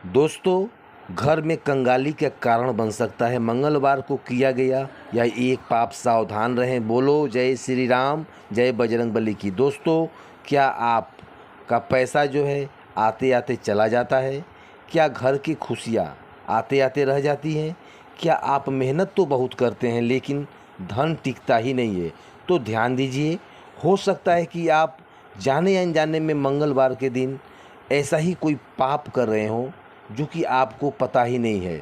दोस्तों, घर में कंगाली का कारण बन सकता है मंगलवार को किया गया यह एक पाप। सावधान रहें। बोलो जय श्री राम, जय बजरंगबली की। दोस्तों, क्या आपका पैसा जो है आते आते चला जाता है? क्या घर की खुशियाँ आते आते रह जाती हैं? क्या आप मेहनत तो बहुत करते हैं लेकिन धन टिकता ही नहीं है? तो ध्यान दीजिए, हो सकता है कि आप जाने अनजाने में मंगलवार के दिन ऐसा ही कोई पाप कर रहे हों जो कि आपको पता ही नहीं है।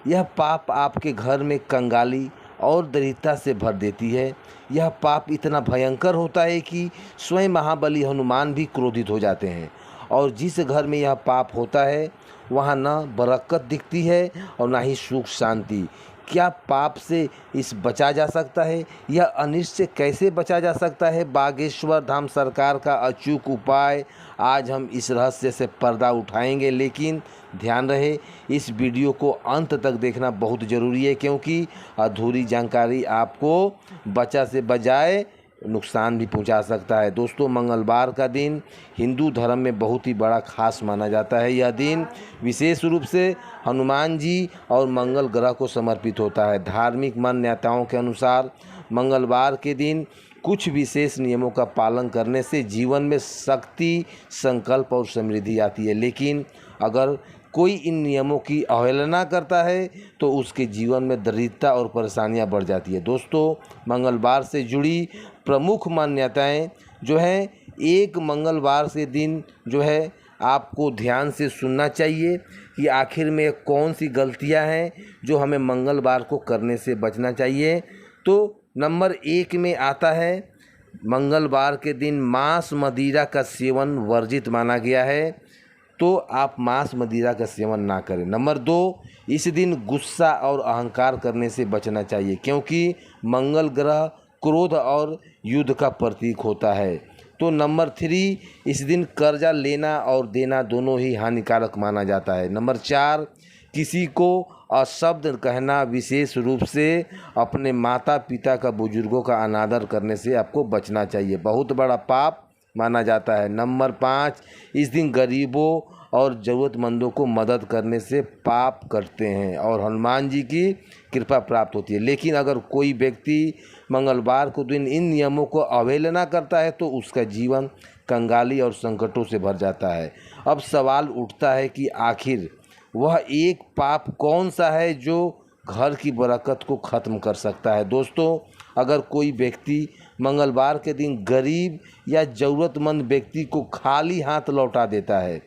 यह पाप आपके घर में कंगाली और दरिद्रता से भर देती है। यह पाप इतना भयंकर होता है कि स्वयं महाबली हनुमान भी क्रोधित हो जाते हैं। और जिस घर में यह पाप होता है वहाँ न बरकत दिखती है और ना ही सुख शांति। क्या पाप से इस बचा जा सकता है? यह अनिष्ट से कैसे बचा जा सकता है? बागेश्वर धाम सरकार का अचूक उपाय आज हम इस रहस्य से पर्दा उठाएंगे। लेकिन ध्यान रहे, इस वीडियो को अंत तक देखना बहुत ज़रूरी है, क्योंकि अधूरी जानकारी आपको बचा से बजाय नुकसान भी पहुंचा सकता है। दोस्तों, मंगलवार का दिन हिंदू धर्म में बहुत ही बड़ा खास माना जाता है। यह दिन विशेष रूप से हनुमान जी और मंगल ग्रह को समर्पित होता है। धार्मिक मान्यताओं के अनुसार मंगलवार के दिन कुछ विशेष नियमों का पालन करने से जीवन में शक्ति, संकल्प और समृद्धि आती है। लेकिन अगर कोई इन नियमों की अवहेलना करता है तो उसके जीवन में दरिद्रता और परेशानियां बढ़ जाती है। दोस्तों, मंगलवार से जुड़ी प्रमुख मान्यताएं जो हैं, एक मंगलवार से दिन जो है आपको ध्यान से सुनना चाहिए कि आखिर में कौन सी गलतियां हैं जो हमें मंगलवार को करने से बचना चाहिए। तो नंबर 1 में आता है, मंगलवार के दिन मांस मदिरा का सेवन वर्जित माना गया है, तो आप मांस मदिरा का सेवन ना करें। नंबर 2, इस दिन गुस्सा और अहंकार करने से बचना चाहिए, क्योंकि मंगल ग्रह क्रोध और युद्ध का प्रतीक होता है। तो नंबर 3, इस दिन कर्जा लेना और देना दोनों ही हानिकारक माना जाता है। नंबर 4, किसी को अशब्द कहना, विशेष रूप से अपने माता पिता का, बुजुर्गों का अनादर करने से आपको बचना चाहिए, बहुत बड़ा पाप माना जाता है। नंबर 5, इस दिन गरीबों और ज़रूरतमंदों को मदद करने से पाप करते हैं और हनुमान जी की कृपा प्राप्त होती है। लेकिन अगर कोई व्यक्ति मंगलवार को दिन इन नियमों को अवहेलना करता है तो उसका जीवन कंगाली और संकटों से भर जाता है। अब सवाल उठता है कि आखिर वह एक पाप कौन सा है जो घर की बरकत को ख़त्म कर सकता है। दोस्तों, अगर कोई व्यक्ति मंगलवार के दिन गरीब या ज़रूरतमंद व्यक्ति को खाली हाथ लौटा देता है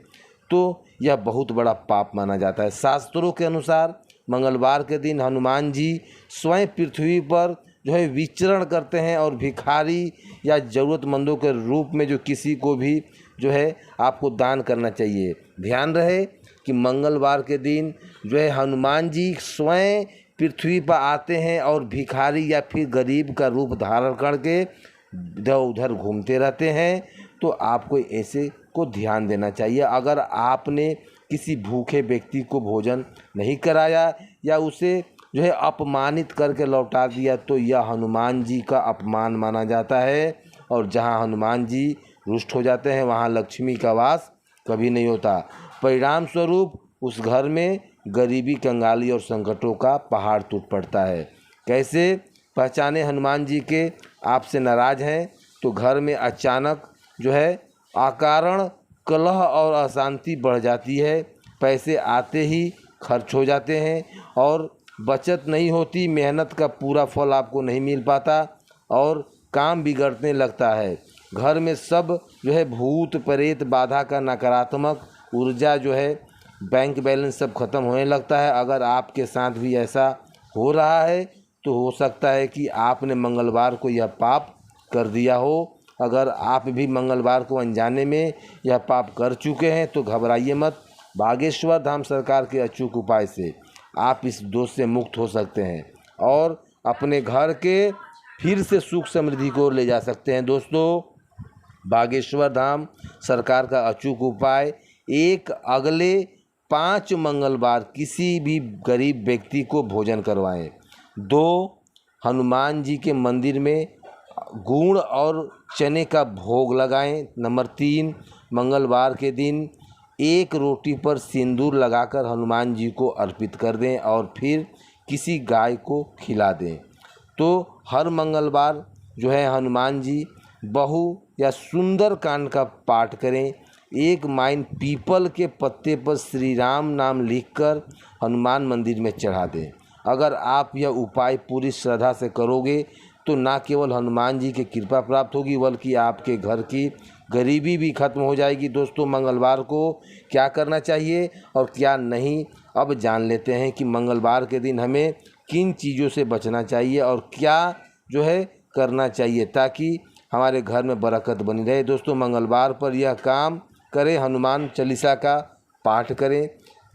तो यह बहुत बड़ा पाप माना जाता है। शास्त्रों के अनुसार मंगलवार के दिन हनुमान जी स्वयं पृथ्वी पर जो है विचरण करते हैं और भिखारी या ज़रूरतमंदों के रूप में जो किसी को भी जो है आपको दान करना चाहिए। ध्यान रहे कि मंगलवार के दिन जो है हनुमान जी स्वयं पृथ्वी पर आते हैं और भिखारी या फिर गरीब का रूप धारण करके इधर उधर घूमते रहते हैं। तो आपको ऐसे को ध्यान देना चाहिए। अगर आपने किसी भूखे व्यक्ति को भोजन नहीं कराया या उसे जो है अपमानित करके लौटा दिया तो यह हनुमान जी का अपमान माना जाता है। और जहां हनुमान जी रुष्ट हो जाते हैं वहां लक्ष्मी का वास कभी नहीं होता। परिणाम स्वरूप उस घर में गरीबी, कंगाली और संकटों का पहाड़ टूट पड़ता है। कैसे पहचाने हनुमान जी के आपसे नाराज हैं? तो घर में अचानक जो है अकारण कलह और अशांति बढ़ जाती है, पैसे आते ही खर्च हो जाते हैं और बचत नहीं होती, मेहनत का पूरा फल आपको नहीं मिल पाता और काम बिगड़ने लगता है। घर में सब जो है भूत प्रेत बाधा का नकारात्मक ऊर्जा जो है, बैंक बैलेंस सब खत्म होने लगता है। अगर आपके साथ भी ऐसा हो रहा है तो हो सकता है कि आपने मंगलवार को यह पाप कर दिया हो। अगर आप भी मंगलवार को अनजाने में यह पाप कर चुके हैं तो घबराइए मत। बागेश्वर धाम सरकार के अचूक उपाय से आप इस दोष से मुक्त हो सकते हैं और अपने घर के फिर से सुख समृद्धि को ले जा सकते हैं। दोस्तों, बागेश्वर धाम सरकार का अचूक उपाय, एक अगले 5 मंगलवार किसी भी गरीब व्यक्ति को भोजन करवाएं। 2, हनुमान जी के मंदिर में गुड़ और चने का भोग लगाएं। नंबर 3, मंगलवार के दिन एक रोटी पर सिंदूर लगाकर हनुमान जी को अर्पित कर दें और फिर किसी गाय को खिला दें। तो हर मंगलवार जो है हनुमान जी बहु या सुंदर कांड का पाठ करें। एक माइन पीपल के पत्ते पर श्री राम नाम लिखकर हनुमान मंदिर में चढ़ा दें। अगर आप यह उपाय पूरी श्रद्धा से करोगे तो न केवल हनुमान जी की कृपा प्राप्त होगी बल्कि आपके घर की गरीबी भी खत्म हो जाएगी। दोस्तों, मंगलवार को क्या करना चाहिए और क्या नहीं, अब जान लेते हैं कि मंगलवार के दिन हमें किन चीज़ों से बचना चाहिए और क्या जो है करना चाहिए ताकि हमारे घर में बरकत बनी रहे। दोस्तों, मंगलवार पर यह काम करें, हनुमान चालीसा का पाठ करें,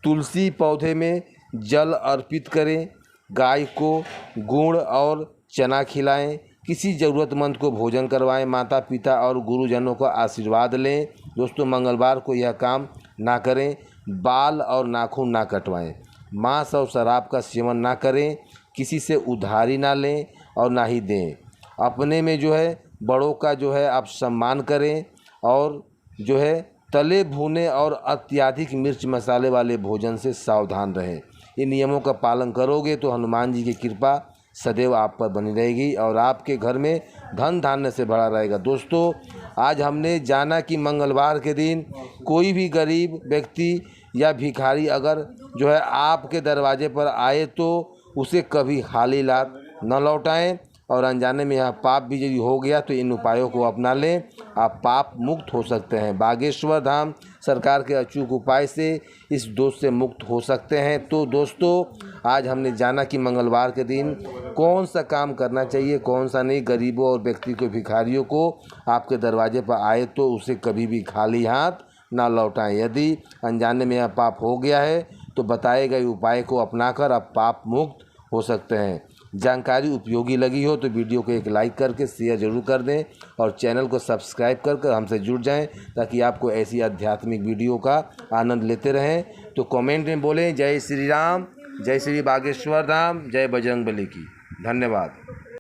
तुलसी पौधे में जल अर्पित करें, गाय को गुड़ और चना खिलाएं, किसी ज़रूरतमंद को भोजन करवाएं, माता पिता और गुरुजनों का आशीर्वाद लें। दोस्तों, मंगलवार को यह काम ना करें, बाल और नाखून ना कटवाएं, मांस और शराब का सेवन ना करें, किसी से उधारी ना लें और ना ही दें। अपने में जो है बड़ों का जो है आप सम्मान करें और जो है तले भुने और अत्यधिक मिर्च मसाले वाले भोजन से सावधान रहें। इन नियमों का पालन करोगे तो हनुमान जी की कृपा सदैव आप पर बनी रहेगी और आपके घर में धन धान्य से भरा रहेगा। दोस्तों, आज हमने जाना कि मंगलवार के दिन कोई भी गरीब व्यक्ति या भिखारी अगर जो है आपके दरवाजे पर आए तो उसे कभी खाली लात न लौटाएं और अनजाने में यह पाप भी यदि हो गया तो इन उपायों को अपना लें, आप पाप मुक्त हो सकते हैं। बागेश्वर धाम सरकार के अचूक उपाय से इस दोष से मुक्त हो सकते हैं। तो दोस्तों, आज हमने जाना कि मंगलवार के दिन कौन सा काम करना चाहिए, कौन सा नहीं। गरीबों और व्यक्ति को, भिखारियों को आपके दरवाजे पर आए तो उसे कभी भी खाली हाथ ना लौटाएं। यदि अनजाने में यह पाप हो गया है तो बताए गए उपाय को अपनाकर आप पाप मुक्त हो सकते हैं। जानकारी उपयोगी लगी हो तो वीडियो को एक लाइक करके शेयर जरूर कर दें और चैनल को सब्सक्राइब कर हमसे जुड़ जाएं ताकि आपको ऐसी आध्यात्मिक वीडियो का आनंद लेते रहें। तो कमेंट में बोलें जय श्री राम, जय श्री बागेश्वर धाम, जय बजरंगबली की। धन्यवाद।